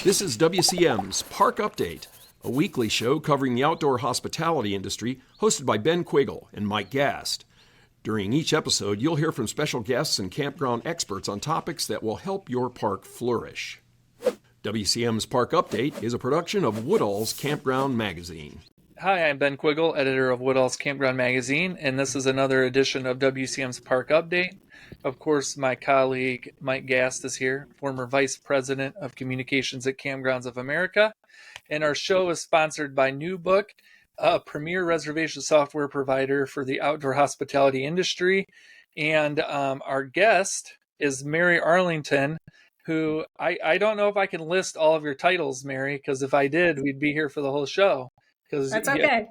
This is WCM's Park Update, a weekly show covering the outdoor hospitality industry, hosted by Ben Quiggle and Mike Gast. During each episode, you'll hear from special guests and campground experts on topics that will help your park flourish. WCM's Park Update is a production of Woodall's Campground Magazine. Hi, I'm Ben Quiggle, editor of Woodall's Campground Magazine, and this is another edition of WCM's Park Update. Of course, my colleague Mike Gast is here, former Vice President of Communications at Campgrounds of America. And our show is sponsored by New Book, a premier reservation software provider for the outdoor hospitality industry. And our guest is Mary Arlington, who I don't know if I can list all of your titles, Mary, because if I did, we'd be here for the whole show. That's okay.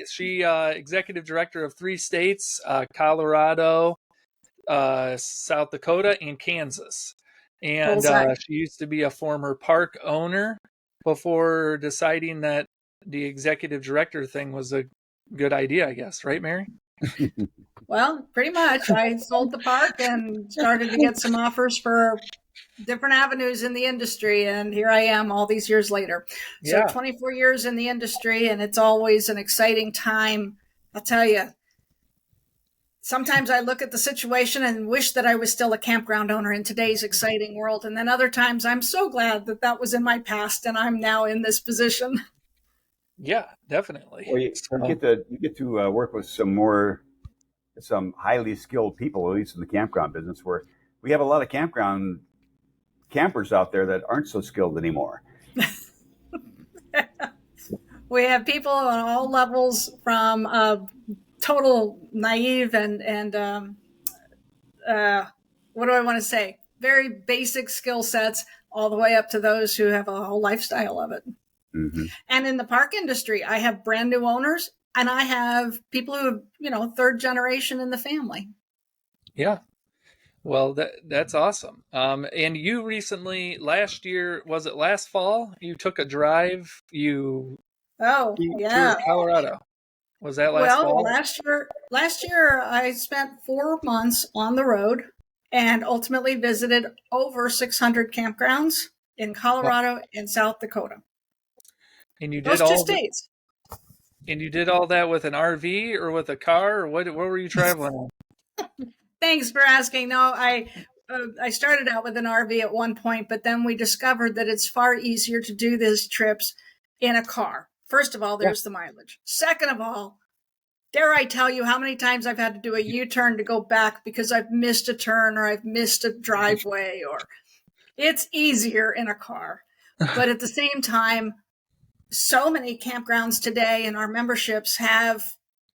She executive director of 3 states, Colorado, South Dakota, and Kansas. And she used to be a former park owner before deciding that the executive director thing was a good idea, I guess. Right, Mary? Well, pretty much. I sold the park and started to get some offers for different avenues in the industry. And here I am all these years later. So 24 years in the industry, and it's always an exciting time. I'll tell you, sometimes I look at the situation and wish that I was still a campground owner in today's exciting world. And then other times I'm so glad that that was in my past and I'm now in this position. Yeah, definitely. Well, you get to work with some highly skilled people, at least in the campground business, where we have a lot of campers out there that aren't so skilled anymore. We have people on all levels, from total naive and what do I want to say? Very basic skill sets, all the way up to those who have a whole lifestyle of it. Mm-hmm. And in the park industry, I have brand new owners, and I have people who, third generation in the family. Yeah. Well, that's awesome. And you recently, last year, was it last fall? You took a drive. You toured Colorado. Was that last fall? Last year I spent 4 months on the road and ultimately visited over 600 campgrounds in Colorado and South Dakota. And you did those 2 states. And you did all that with an RV or with a car, or what were you traveling on? Thanks for asking. No, I started out with an RV at one point, but then we discovered that it's far easier to do these trips in a car. First of all, there's the mileage. Second of all, dare I tell you how many times I've had to do a U-turn to go back because I've missed a turn or I've missed a driveway, or it's easier in a car. But at the same time, so many campgrounds today in our memberships have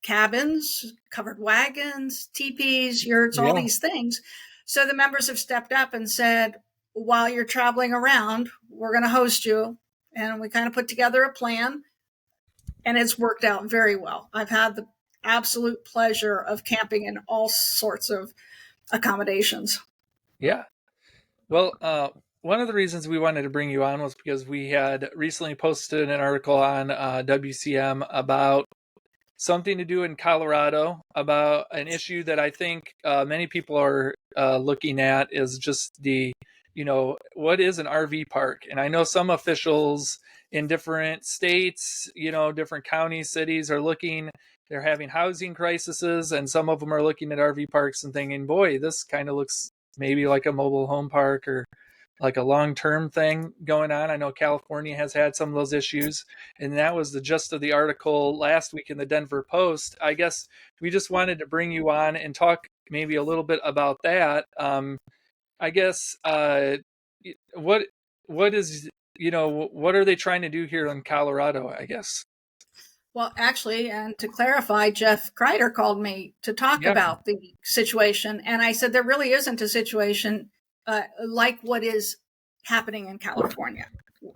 cabins, covered wagons, teepees, yurts, all these things. So the members have stepped up and said, while you're traveling around, we're going to host you. And we kind of put together a plan, and it's worked out very well. I've had the absolute pleasure of camping in all sorts of accommodations. Yeah. Well, one of the reasons we wanted to bring you on was because we had recently posted an article on WCM about something to do in Colorado, about an issue that I think many people are looking at, is just what is an RV park? And I know some officials in different states, different counties, cities they're having housing crises, and some of them are looking at RV parks and thinking, boy, this kind of looks maybe like a mobile home park or like a long-term thing going on. I know California has had some of those issues, and that was the gist of the article last week in the Denver Post. I guess we just wanted to bring you on and talk maybe a little bit about that. I guess what are they trying to do here in Colorado, I guess? Well, actually, and to clarify, Jeff Kreider called me to talk about the situation, and I said there really isn't a situation like what is happening in California.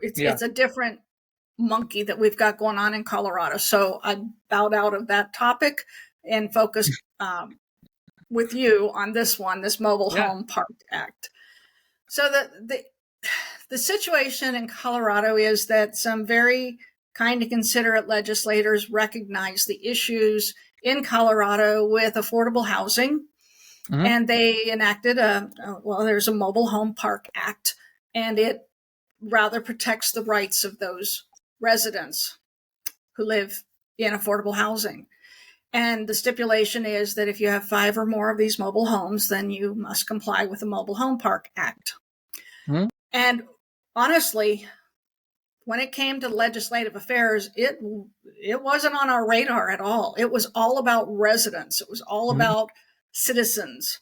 It's a different monkey that we've got going on in Colorado. So I bowed out of that topic and focused with you on this one, this Mobile Home Park Act. So the situation in Colorado is that some very kind and considerate legislators recognize the issues in Colorado with affordable housing. Mm-hmm. And they enacted there's a Mobile Home Park Act, and it rather protects the rights of those residents who live in affordable housing. And the stipulation is that if you have 5 or more of these mobile homes, then you must comply with the Mobile Home Park Act. Hmm? And honestly, when it came to legislative affairs, it wasn't on our radar at all. It was all about residents. It was all about citizens.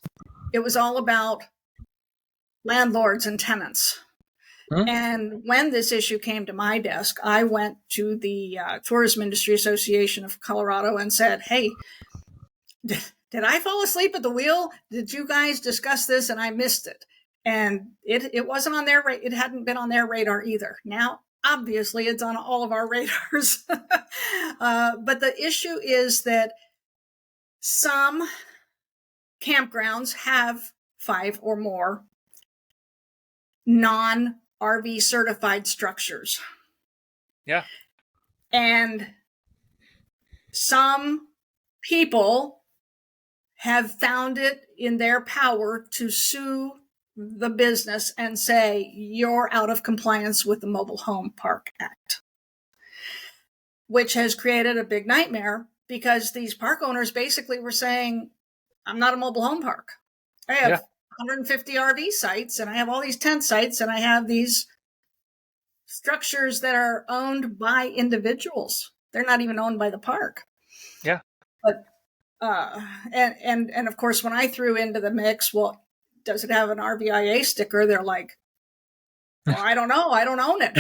It was all about landlords and tenants. And when this issue came to my desk, I went to the Tourism Industry Association of Colorado and said, hey, did I fall asleep at the wheel? Did you guys discuss this and I missed it? And it wasn't on their it hadn't been on their radar either. Now, obviously, it's on all of our radars. But the issue is that some campgrounds have 5 or more non-RV certified structures. Yeah. And some people have found it in their power to sue the business and say, you're out of compliance with the Mobile Home Park Act, which has created a big nightmare because these park owners basically were saying, I'm not a mobile home park. I have 150 RV sites and I have all these tent sites and I have these structures that are owned by individuals. They're not even owned by the park. Yeah. But and of course, when I threw into the mix, well, does it have an RVIA sticker? They're like, well, I don't know. I don't own it.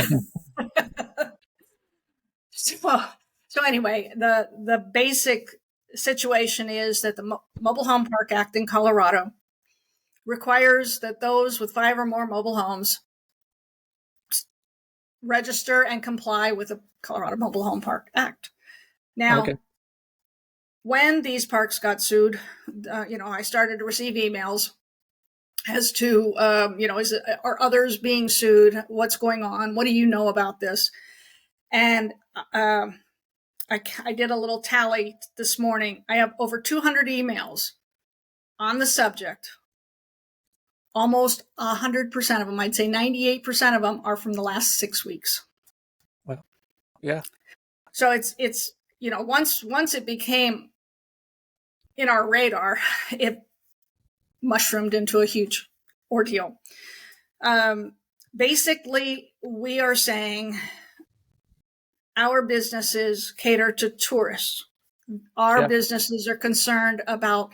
So anyway, the basic situation is that the Mobile Home Park Act in Colorado requires that those with 5 or more mobile homes register and comply with the Colorado Mobile Home Park Act. Now, when these parks got sued, I started to receive emails as to, are others being sued? What's going on? What do you know about this? And I did a little tally this morning. I have over 200 emails on the subject. Almost 100% of them, I'd say 98% of them, are from the last 6 weeks. Well, yeah. So it's once it became in our radar, it mushroomed into a huge ordeal. Basically, we are saying our businesses cater to tourists. Our businesses are concerned about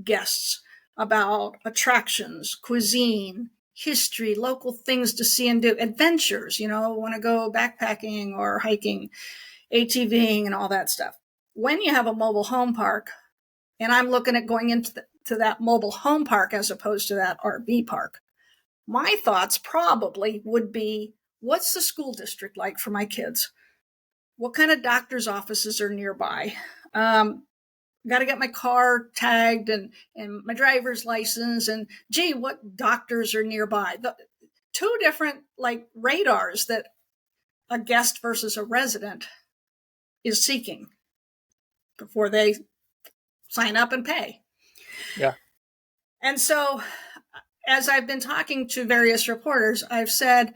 guests, about attractions, cuisine, history, local things to see and do, adventures, want to go backpacking or hiking, ATVing and all that stuff. When you have a mobile home park, and I'm looking at going into that mobile home park as opposed to that RV park, my thoughts probably would be, what's the school district like for my kids? What kind of doctor's offices are nearby? Got to get my car tagged and my driver's license, and what doctors are nearby? The 2 different radars that a guest versus a resident is seeking before they sign up and pay. Yeah. And so, as I've been talking to various reporters, I've said,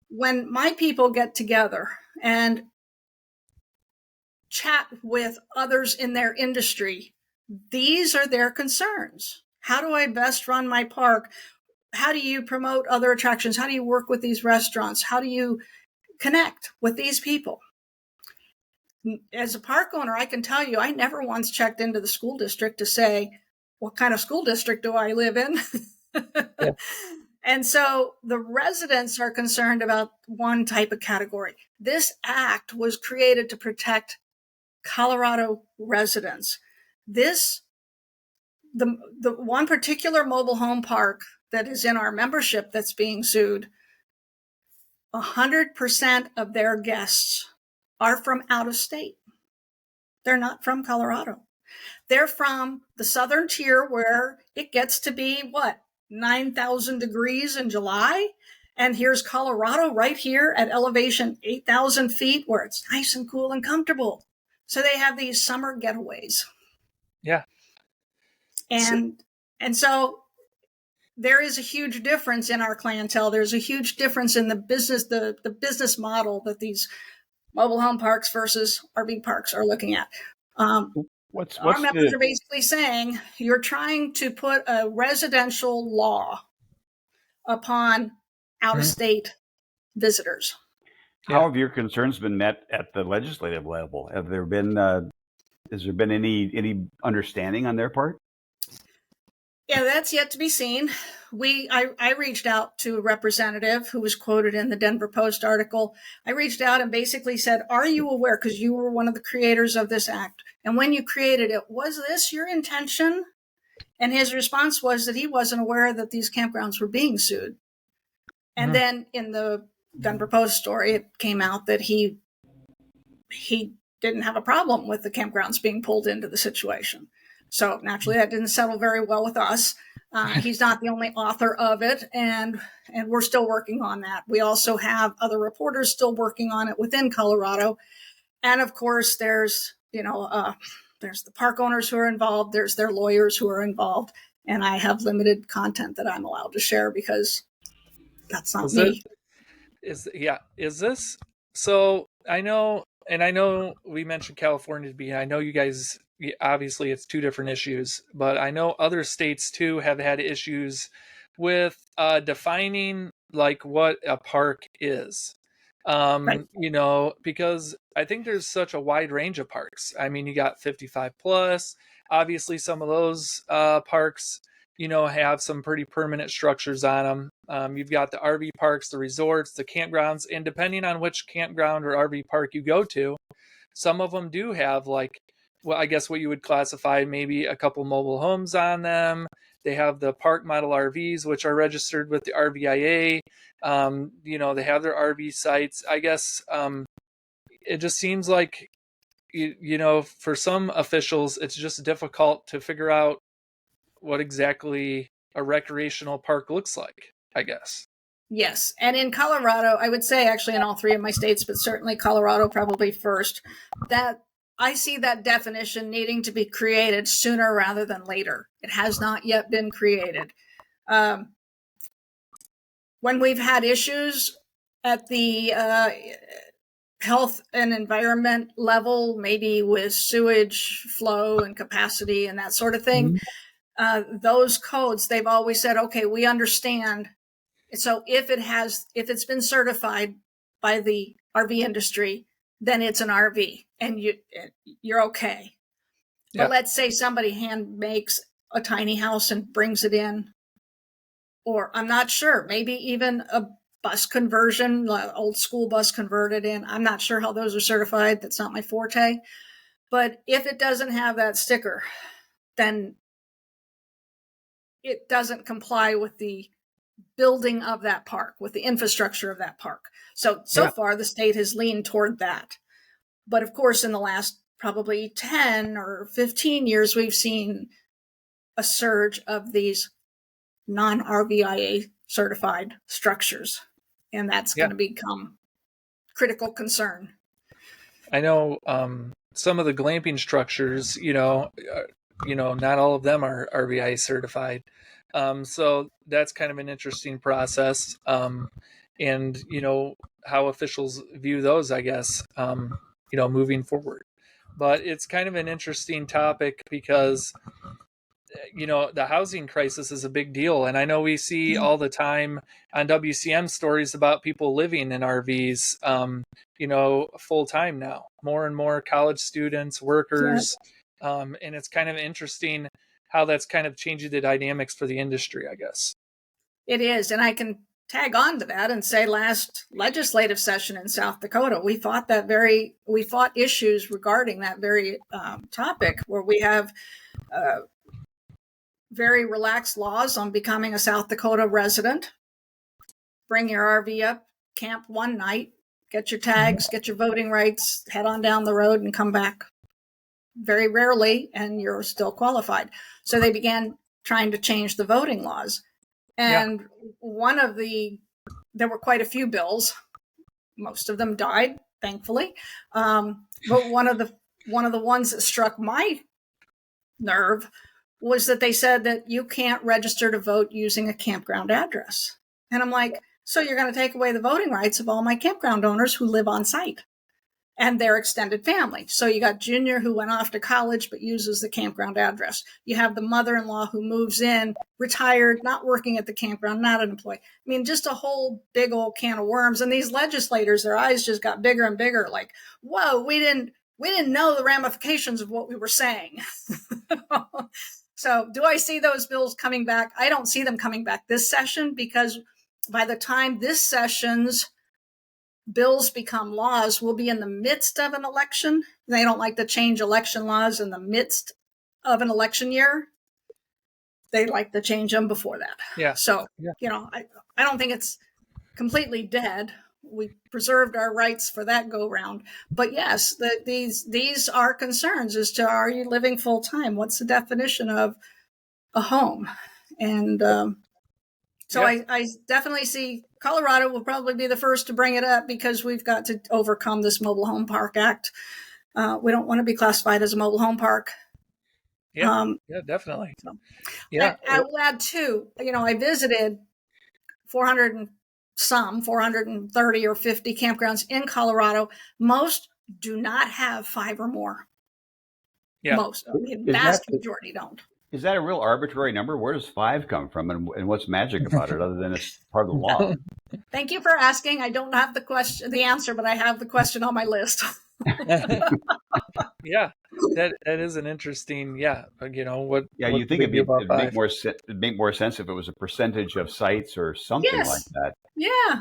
when my people get together and chat with others in their industry, these are their concerns. How do I best run my park? How do you promote other attractions? How do you work with these restaurants? How do you connect with these people? As a park owner, I can tell you, I never once checked into the school district to say, what kind of school district do I live in? Yeah. And so the residents are concerned about one type of category. This act was created to protect Colorado residents. The one particular mobile home park that is in our membership that's being sued, 100% of their guests are from out of state. They're not from Colorado. They're from the southern tier where it gets to be 9,000 degrees in July. And here's Colorado right here at elevation 8,000 feet where it's nice and cool and comfortable. So they have these summer getaways. Yeah. And so there is a huge difference in our clientele. There's a huge difference in the business model that these mobile home parks versus RV parks are looking at. What's Our members the are basically saying you're trying to put a residential law upon out-of-state visitors. how have your concerns been met at the legislative level? Have there been has there been any understanding on their part? Yeah, that's yet to be seen. I reached out to a representative who was quoted in the Denver Post article. I reached out and basically said, are you aware, because you were one of the creators of this act, and when you created it, was this your intention? And his response was that he wasn't aware that these campgrounds were being sued. And then in the Denver Post story, it came out that he didn't have a problem with the campgrounds being pulled into the situation. So naturally, that didn't settle very well with us. He's not the only author of it, and we're still working on that. We also have other reporters still working on it within Colorado, and of course, there's there's the park owners who are involved. There's their lawyers who are involved, and I have limited content that I'm allowed to share because that's not me. Is this so? I know we mentioned California to be. I know you guys, obviously it's two different issues, but I know other states too have had issues with defining like what a park is. Right. Because I think there's such a wide range of parks. I mean, you got 55 plus. Obviously, some of those parks, have some pretty permanent structures on them. You've got the RV parks, the resorts, the campgrounds, and depending on which campground or RV park you go to, some of them do have I guess what you would classify maybe a couple mobile homes on them. They have the park model RVs, which are registered with the RVIA. They have their RV sites. I guess it just seems like, for some officials, it's just difficult to figure out what exactly a recreational park looks like, I guess. Yes. And in Colorado, I would say actually in all three of my states, but certainly Colorado probably first, that I see that definition needing to be created sooner rather than later. It has not yet been created. When we've had issues at the health and environment level, maybe with sewage flow and capacity and that sort of thing, those codes, they've always said, okay, we understand. So if it's been certified by the RV industry, then it's an RV and you're okay. But let's say somebody hand makes a tiny house and brings it in, or I'm not sure, maybe even a bus conversion, old school bus converted in. I'm not sure how those are certified. That's not my forte. But if it doesn't have that sticker, then it doesn't comply with the building of that park, with the infrastructure of that park. So far, the state has leaned toward that. But of course, in the last probably 10 or 15 years, we've seen a surge of these non-RVIA certified structures. And that's going to become critical concern. I know some of the glamping structures, not all of them are RVIA certified. So that's kind of an interesting process. And, how officials view those, I guess, moving forward. But it's kind of an interesting topic because, the housing crisis is a big deal. And I know we see all the time on WCM stories about people living in RVs, full time now, more and more college students, workers. And it's kind of interesting how that's kind of changing the dynamics for the industry, I guess. It is. And I can tag on to that and say last legislative session in South Dakota, we fought issues regarding that very topic, where we have very relaxed laws on becoming a South Dakota resident. Bring your RV up, camp one night, get your tags, get your voting rights, head on down the road and come back. Very rarely, and you're still qualified. So they began trying to change the voting laws. And there were quite a few bills. Most of them died, thankfully. But one of the ones that struck my nerve was that they said that you can't register to vote using a campground address. And I'm like, so you're going to take away the voting rights of all my campground owners who live on site and their extended family. So you got Junior, who went off to college but uses the campground address. You have the mother-in-law who moves in, retired, not working at the campground, not an employee. I mean, just a whole big old can of worms. And these legislators, their eyes just got bigger and bigger, like, whoa, we didn't know the ramifications of what we were saying. So do I see those bills coming back? I don't see them coming back this session, because by the time this session's bills become laws, we'll be in the midst of an election. They don't like to change election laws in the midst of an election year. They like to change them before that. Yeah. So, I don't think it's completely dead. We preserved our rights for that go round. But yes, these are concerns as to, are you living full time? What's the definition of a home? And I definitely see Colorado will probably be the first to bring it up, because we've got to overcome this Mobile Home Park Act. We don't want to be classified as a mobile home park. Yeah, definitely. Yeah. I will add too, I visited 430 or 50 campgrounds in Colorado. Most do not have 5 or more. Yeah. Most, vast majority don't. Is that a real arbitrary number? Where does 5 come from, and what's magic about it other than it's part of the law? Thank you for asking. I don't have the answer, but I have the question on my list. Yeah, that is an interesting. Yeah, what? Yeah, you think it'd make more sense if it was a percentage of sites or something like that. Yeah.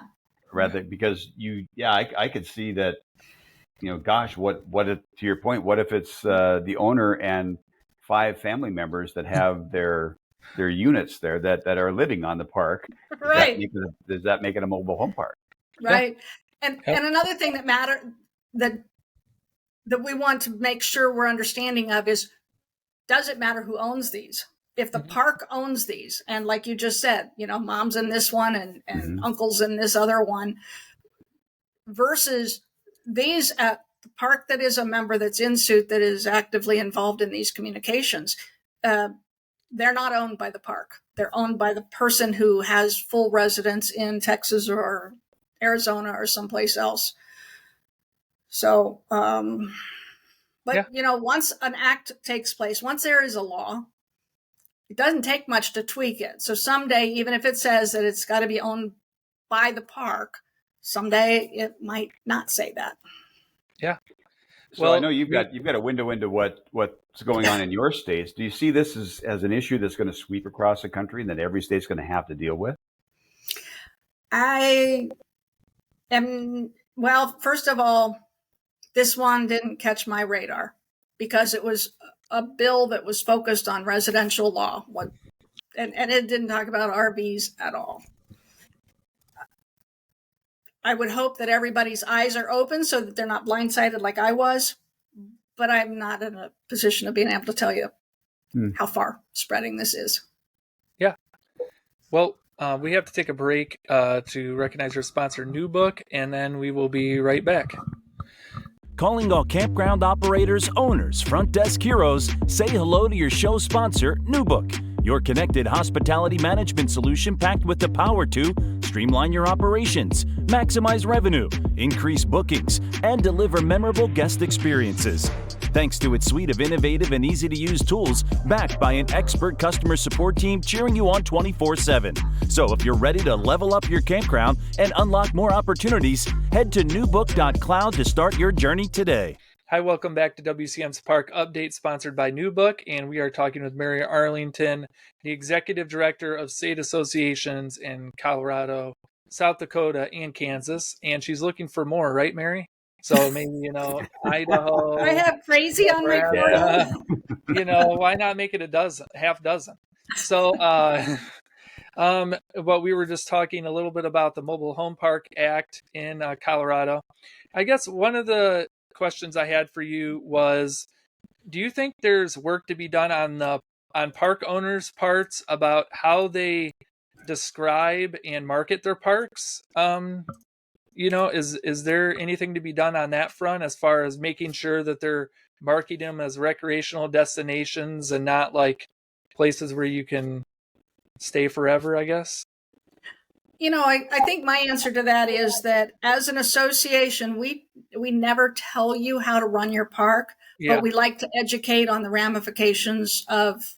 Rather, because I could see that. Gosh, to your point, what if it's the owner and 5 family members that have their units there that are living on the park? Right. Does that make it a mobile home park? Right. Yeah. And another thing that we want to make sure we're understanding of is, does it matter who owns these? If the park owns these, and like you just said, mom's in this one and uncle's in this other one, versus these at the park that is a member that's in suit, that is actively involved in these communications, they're not owned by the park. They're owned by the person who has full residence in Texas or Arizona or someplace else. So, once an act takes place, once there is a law, it doesn't take much to tweak it. So someday, even if it says that it's got to be owned by the park, someday it might not say that. Yeah. So I know you've got a window into what's going on in your states. Do you see this as an issue that's going to sweep across the country and that every state's going to have to deal with? First of all, this one didn't catch my radar because it was a bill that was focused on residential law. And it didn't talk about RVs at all. I would hope that everybody's eyes are open so that they're not blindsided like I was, but I'm not in a position of being able to tell you how far spreading this is. Yeah. Well, we have to take a break to recognize our sponsor, New Book, and then we will be right back. Calling all campground operators, owners, front desk heroes, say hello to your show sponsor, New Book, your connected hospitality management solution packed with the power to streamline your operations, maximize revenue, increase bookings, and deliver memorable guest experiences. Thanks to its suite of innovative and easy-to-use tools, backed by an expert customer support team cheering you on 24/7. So if you're ready to level up your campground and unlock more opportunities, head to newbook.cloud to start your journey today. Hi, welcome back to WCM's Park Update, sponsored by New Book, and we are talking with Mary Arlington, the Executive Director of State Associations in Colorado, South Dakota, and Kansas, and she's looking for more, right, Mary? So maybe, Idaho. I have crazy on my portal. Why not make it half dozen? So, but we were just talking a little bit about the Mobile Home Park Act in Colorado. I guess one of the questions I had for you was, do you think there's work to be done on park owners' parts about how they describe and market their parks? Is there anything to be done on that front as far as making sure that they're marketing them as recreational destinations and not like places where you can stay forever, I guess? I think my answer to that is that as an association, we never tell you how to run your park, Yeah. but we like to educate on the ramifications of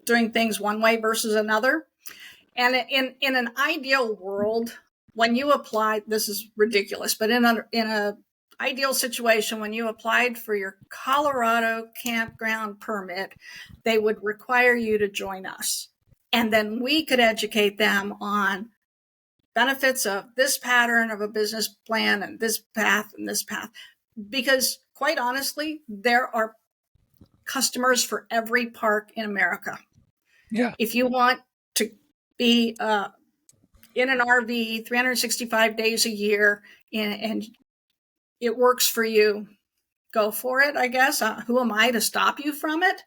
doing things one way versus another. And in an ideal world, when you apply, this is ridiculous, but in a ideal situation, when you applied for your Colorado campground permit, they would require you to join us. And then we could educate them on benefits of this pattern of a business plan and this path and this path. Because quite honestly, there are customers for every park in America. Yeah. If you want to be in an RV 365 days a year and it works for you, go for it, I guess. Who am I to stop you from it?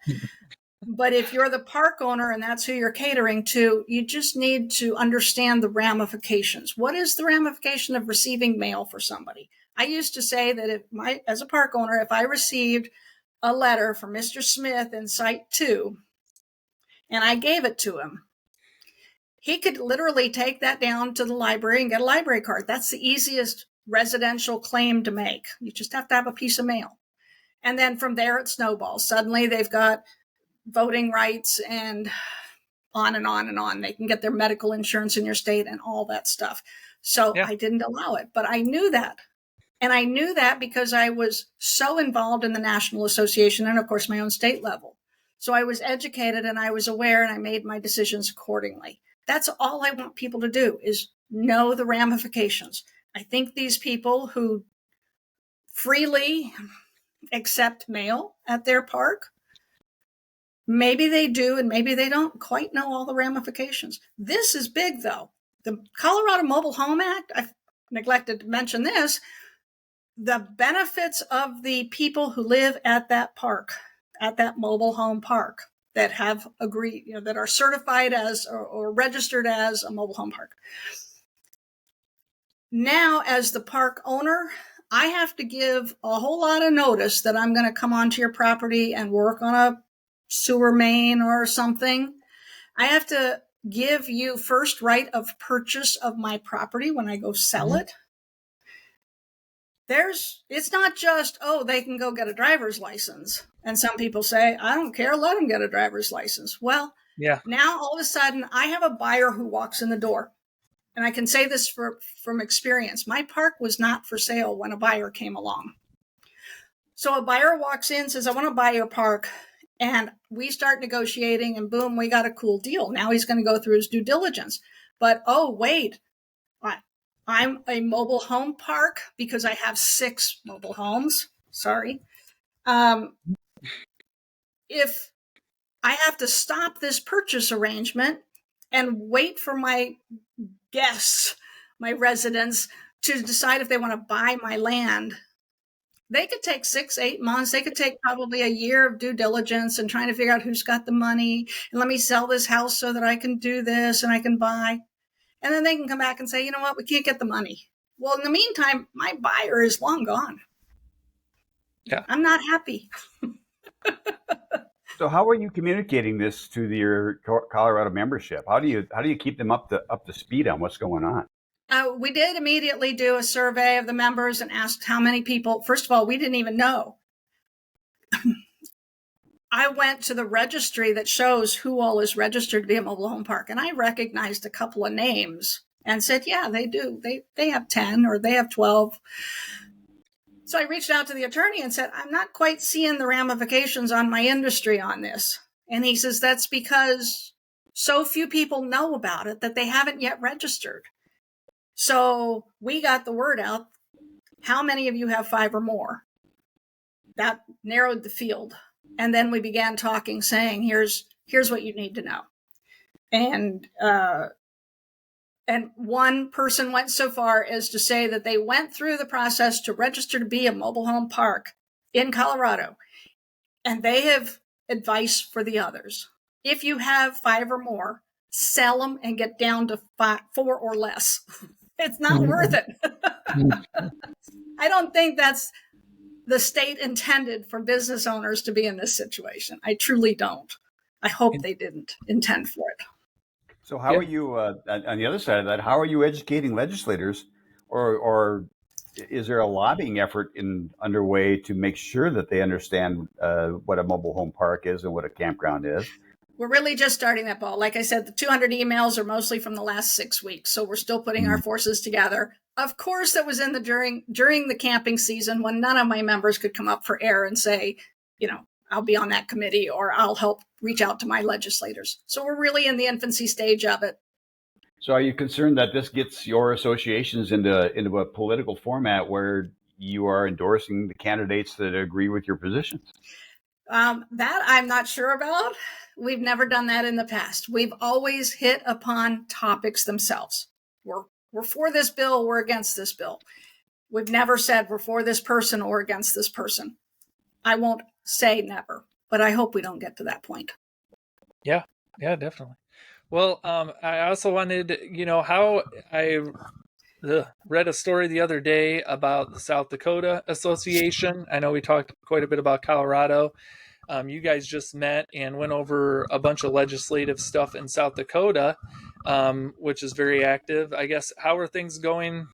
But if you're the park owner and that's who you're catering to, you just need to understand the ramifications. What is the ramification of receiving mail for somebody? I used to say that as a park owner, if I received a letter from Mr. Smith in Site 2 and I gave it to him, he could literally take that down to the library and get a library card. That's the easiest residential claim to make. You just have to have a piece of mail. And then from there, it snowballs. Suddenly they've got voting rights and on and on and on. They can get their medical insurance in your state and all that stuff. So Yeah. I didn't allow it, but I knew that. And I knew that because I was so involved in the National Association and, of course, my own state level. So I was educated and I was aware and I made my decisions accordingly. That's all I want people to do is know the ramifications. I think these people who freely accept mail at their park, maybe they do and maybe they don't quite know all the ramifications. This is big, though. The Colorado Mobile Home Act, I've neglected to mention this, the benefits of the people who live at that park, at that mobile home park, that have agreed, that are certified as or registered as a mobile home park. Now, as the park owner, I have to give a whole lot of notice that I'm going to come onto your property and work on a sewer main or something. I have to give you first right of purchase of my property when I go sell it. It's not just, they can go get a driver's license. And some people say, I don't care, let them get a driver's license. Well, Yeah. now all of a sudden I have a buyer who walks in the door. And I can say this from experience. My park was not for sale when a buyer came along. So a buyer walks in, says, I want to buy your park. And we start negotiating and boom, we got a cool deal. Now he's going to go through his due diligence. But, wait, I'm a mobile home park because I have 6 mobile homes. Sorry. If I have to stop this purchase arrangement and wait for my guests, my residents, to decide if they want to buy my land, they could take 6-8 months. They could take probably a year of due diligence and trying to figure out who's got the money. And let me sell this house so that I can do this and I can buy. And then they can come back and say, you know what, we can't get the money. Well, in the meantime, my buyer is long gone. Yeah. I'm not happy. So how are you communicating this to your Colorado membership? How do you keep them up to speed on what's going on? We did immediately do a survey of the members and asked how many people. First of all, we didn't even know. I went to the registry that shows who all is registered to be a mobile home park, and I recognized a couple of names and said, yeah, they do. They have 10 or they have 12. So I reached out to the attorney and said, I'm not quite seeing the ramifications on my industry on this. And he says, that's because so few people know about it that they haven't yet registered. So we got the word out. How many of you have 5 or more? That narrowed the field. And then we began talking, saying, here's what you need to know. And one person went so far as to say that they went through the process to register to be a mobile home park in Colorado. And they have advice for the others. If you have 5 or more, sell them and get down to 4 or less. It's not worth it. I don't think that's the state intended for business owners to be in this situation. I truly don't. I hope they didn't intend for it. So how are you, on the other side of that, how are you educating legislators, or is there a lobbying effort underway to make sure that they understand what a mobile home park is and what a campground is? We're really just starting that ball. Like I said, the 200 emails are mostly from the last 6 weeks. So we're still putting our forces together. Of course, that was in the during the camping season when none of my members could come up for air and say, I'll be on that committee or I'll help reach out to my legislators. So we're really in the infancy stage of it. So are you concerned that this gets your associations into a political format where you are endorsing the candidates that agree with your positions? That I'm not sure about. We've never done that in the past. We've always hit upon topics themselves. We're for this bill, we're against this bill. We've never said we're for this person or against this person. I won't say never, but I hope we don't get to that point. Yeah, definitely. Well, I also wanted, how I read a story the other day about the South Dakota Association. I know we talked quite a bit about Colorado. You guys just met and went over a bunch of legislative stuff in South Dakota, which is very active. I guess, how are things going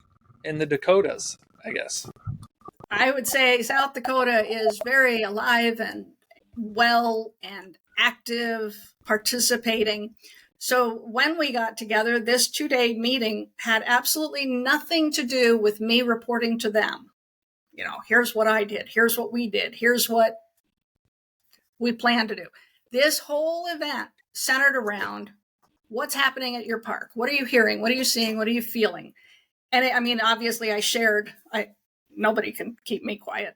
in the Dakotas, I guess? I would say South Dakota is very alive and well and active, participating. So when we got together, this 2-day meeting had absolutely nothing to do with me reporting to them. Here's what I did. Here's what we did. Here's what we plan to do. This whole event centered around what's happening at your park. What are you hearing? What are you seeing? What are you feeling? And obviously I shared, nobody can keep me quiet.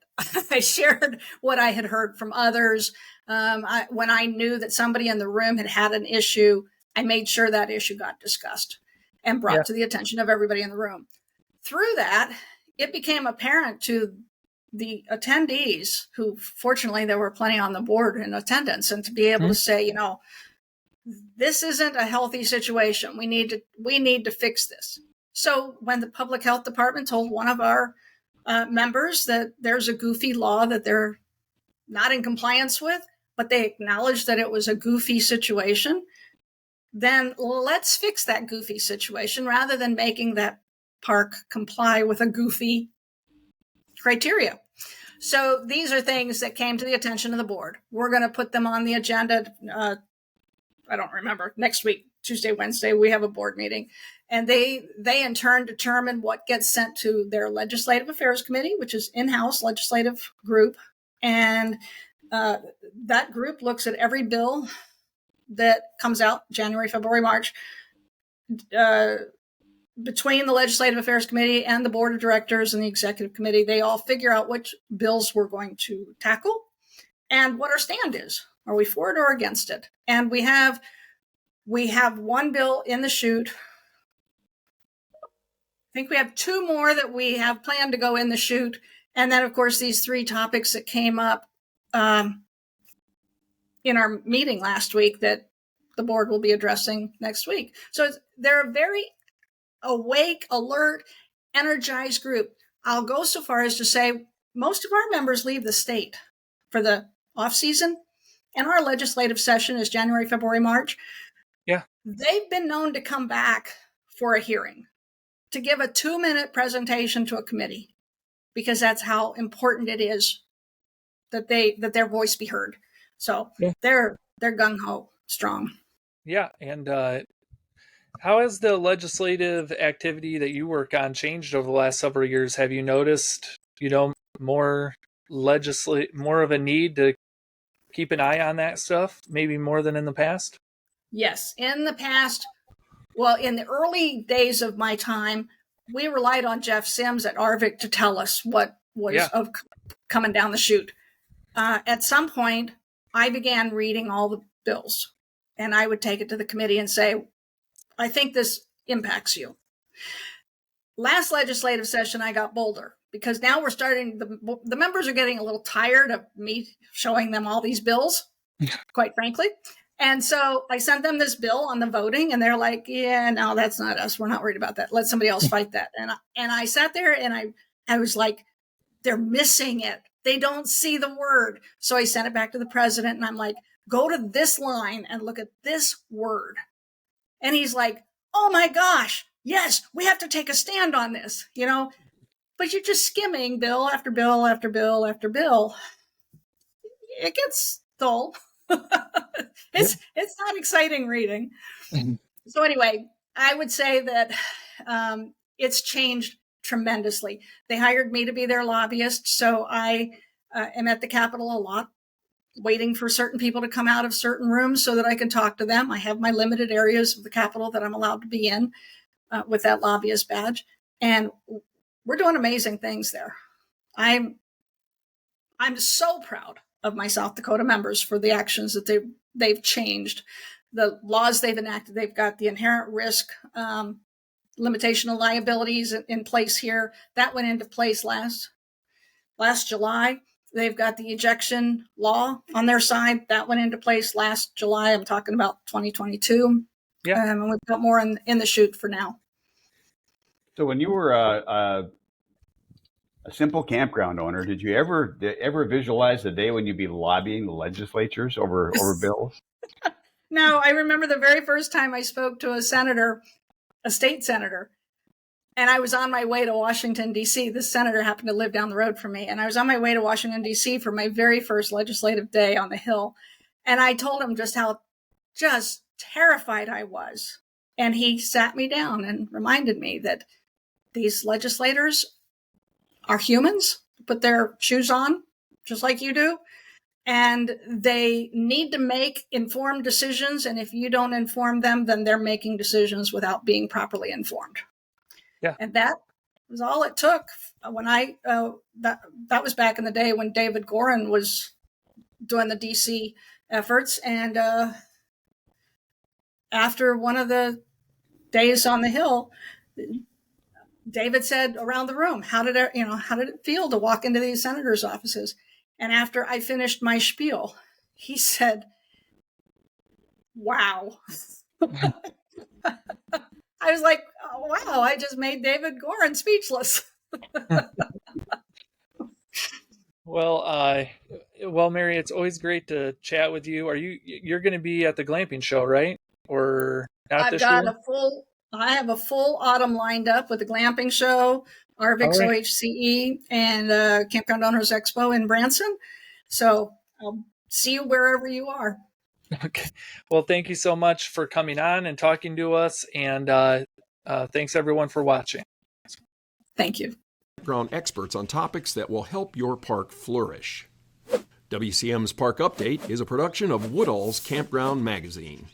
I shared what I had heard from others. When I knew that somebody in the room had an issue, I made sure that issue got discussed and brought to the attention of everybody in the room. Through that, it became apparent to the attendees, who fortunately there were plenty on the board in attendance, and to be able to say, this isn't a healthy situation. We need to fix this. So when the public health department told one of our members that there's a goofy law that they're not in compliance with, but they acknowledged that it was a goofy situation, then let's fix that goofy situation rather than making that park comply with a goofy criteria. So these are things that came to the attention of the board. We're going to put them on the agenda. I don't remember. Next week, Tuesday, Wednesday, we have a board meeting. And they in turn determine what gets sent to their Legislative Affairs Committee, which is in-house legislative group. And that group looks at every bill that comes out January, February, March, between the Legislative Affairs Committee and the Board of Directors and the Executive Committee. They all figure out which bills we're going to tackle and what our stand is. Are we for it or against it? And we have one bill in the chute. I think we have 2 more that we have planned to go in the chute. And then, of course, these 3 topics that came up in our meeting last week that the board will be addressing next week. So they're a very awake, alert, energized group. I'll go so far as to say most of our members leave the state for the off season, and our legislative session is January, February, March. Yeah. They've been known to come back for a hearing, to give a 2-minute presentation to a committee, because that's how important it is that their voice be heard. So they're gung-ho strong. Yeah. And how has the legislative activity that you work on changed over the last several years? Have you noticed, more of a need to keep an eye on that stuff, maybe more than in the past? Yes. In the past, in the early days of my time, we relied on Jeff Sims at Arvik to tell us what was coming down the chute. At some point, I began reading all the bills, and I would take it to the committee and say, I think this impacts you. Last legislative session, I got bolder, because now we're starting, the members are getting a little tired of me showing them all these bills, quite frankly. And so I sent them this bill on the voting, and they're like, yeah, no, that's not us. We're not worried about that. Let somebody else fight that. And I sat there and I was like, they're missing it. They don't see the word. So I sent it back to the president, and I'm like, go to this line and look at this word. And he's like, oh my gosh, yes, we have to take a stand on this, but you're just skimming bill after bill after bill after bill. It gets dull. It's not exciting reading. So anyway, I would say that it's changed tremendously. They hired me to be their lobbyist, so I am at the Capitol a lot, waiting for certain people to come out of certain rooms so that I can talk to them. I have my limited areas of the Capitol that I'm allowed to be in with that lobbyist badge, and we're doing amazing things there. I'm so proud of my South Dakota members for the actions that they've changed, the laws they've enacted. They've got the inherent risk limitation of liabilities in place here. That went into place last July. They've got the ejection law on their side. That went into place last July. I'm talking about 2022. Yeah. And we've got more in the chute for now. So when you were a simple campground owner, did you ever visualize the day when you'd be lobbying the legislatures over bills? No, I remember the very first time I spoke to a state senator, and I was on my way to Washington, D.C. This senator happened to live down the road from me, and I was on my way to Washington, D.C. for my very first legislative day on the Hill. And I told him just how terrified I was. And he sat me down and reminded me that these legislators are humans, put their shoes on just like you do. And they need to make informed decisions. And if you don't inform them, then they're making decisions without being properly informed. Yeah. And that was all it took when that was back in the day when David Gorin was doing the DC efforts. And after one of the days on the Hill, David said around the room, how did it feel to walk into these senators' offices? And after I finished my spiel, he said, wow. I was like, oh, wow, I just made David Gorin speechless. Well, Mary, it's always great to chat with you. You're going to be at the glamping show, right? Or not this year? I have a full autumn lined up with the glamping show, Arvix OHCE, and Campground Owners Expo in Branson. So I'll see you wherever you are. Okay. Well, thank you so much for coming on and talking to us. And thanks, everyone, for watching. Thank you. Campground experts on topics that will help your park flourish. WCM's Park Update is a production of Woodall's Campground Magazine.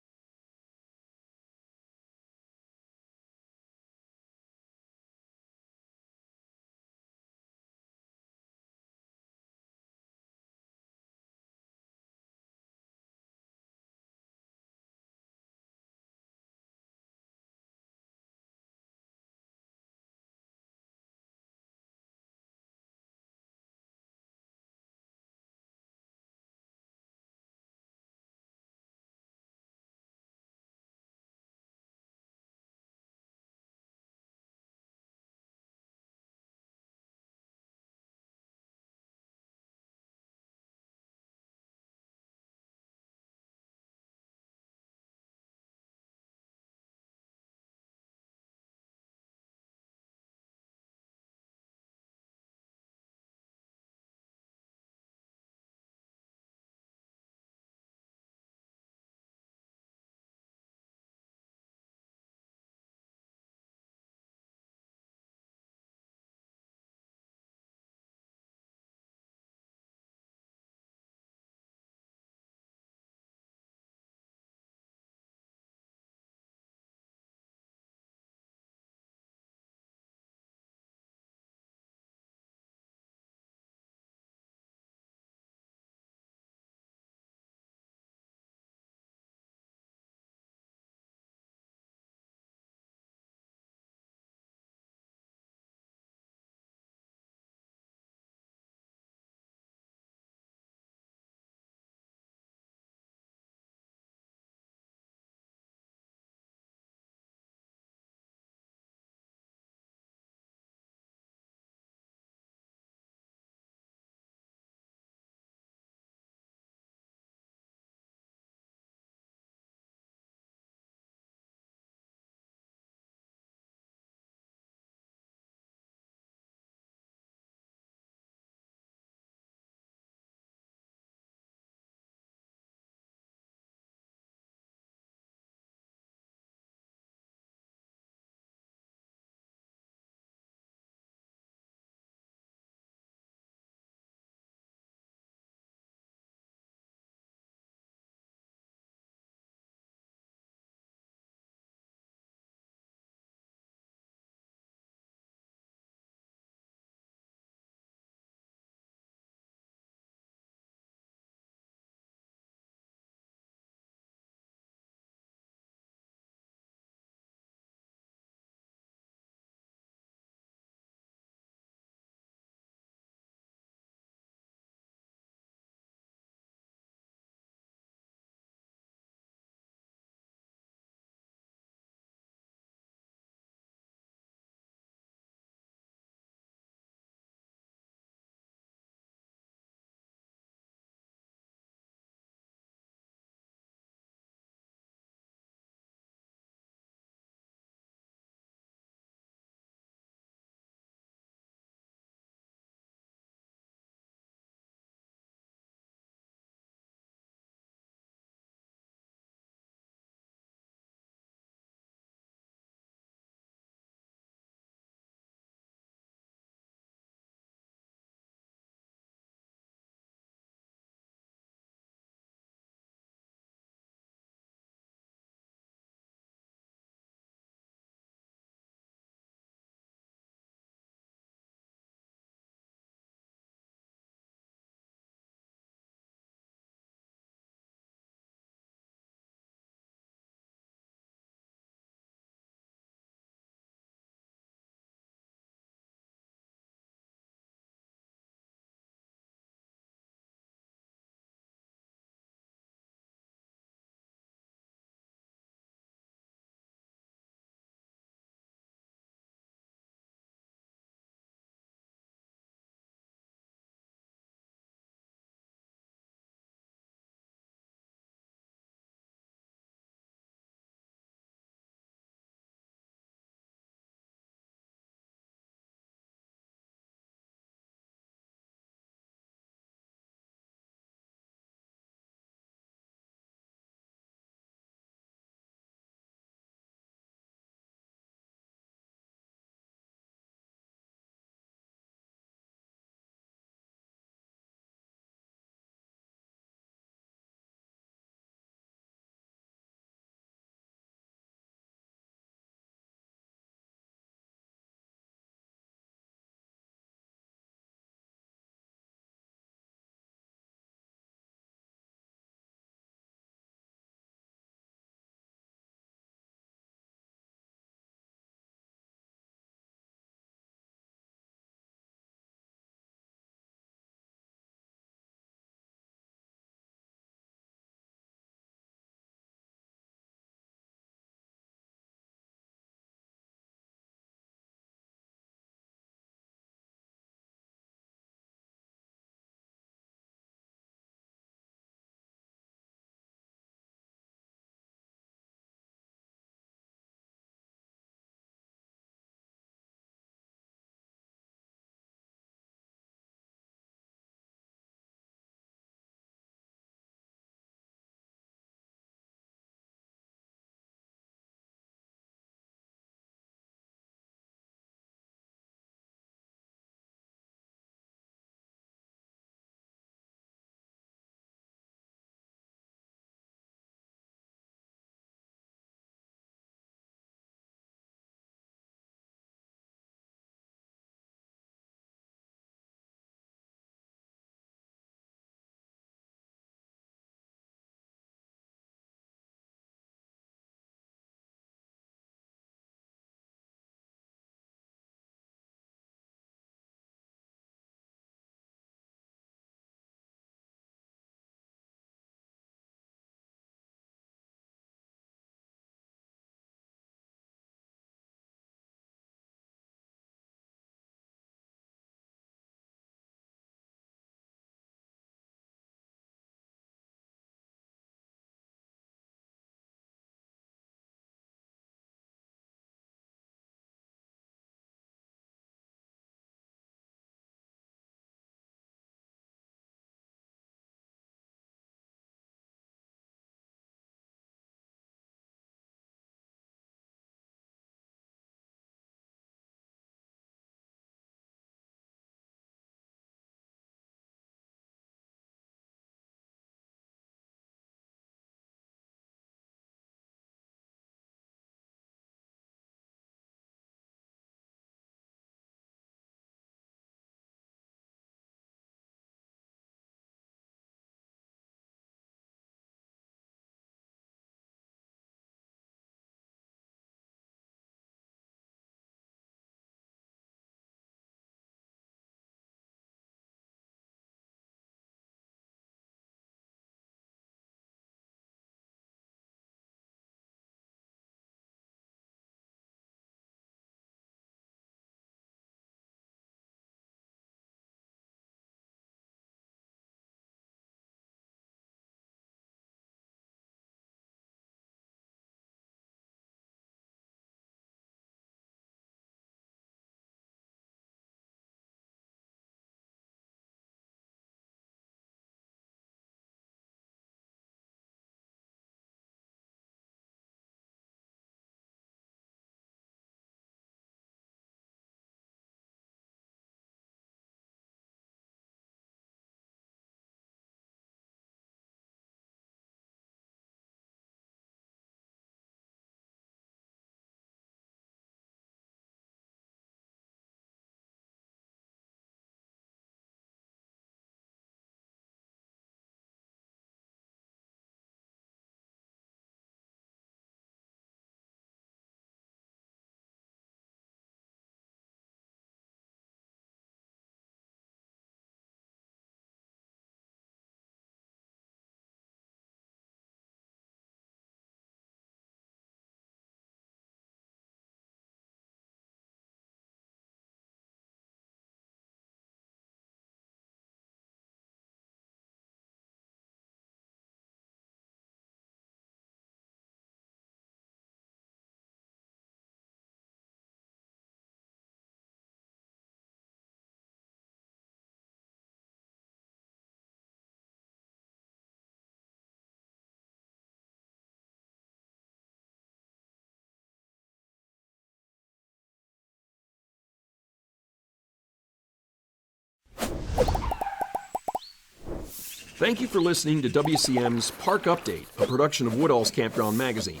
Thank you for listening to WCM's Park Update, a production of Woodall's Campground Magazine.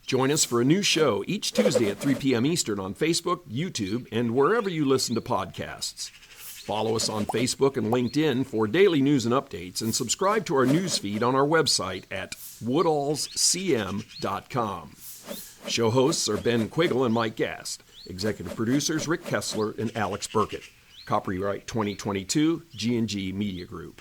Join us for a new show each Tuesday at 3 p.m. Eastern on Facebook, YouTube, and wherever you listen to podcasts. Follow us on Facebook and LinkedIn for daily news and updates, and subscribe to our news feed on our website at woodallscm.com. Show hosts are Ben Quiggle and Mike Gast. Executive producers Rick Kessler and Alex Burkett. Copyright 2022, G&G Media Group.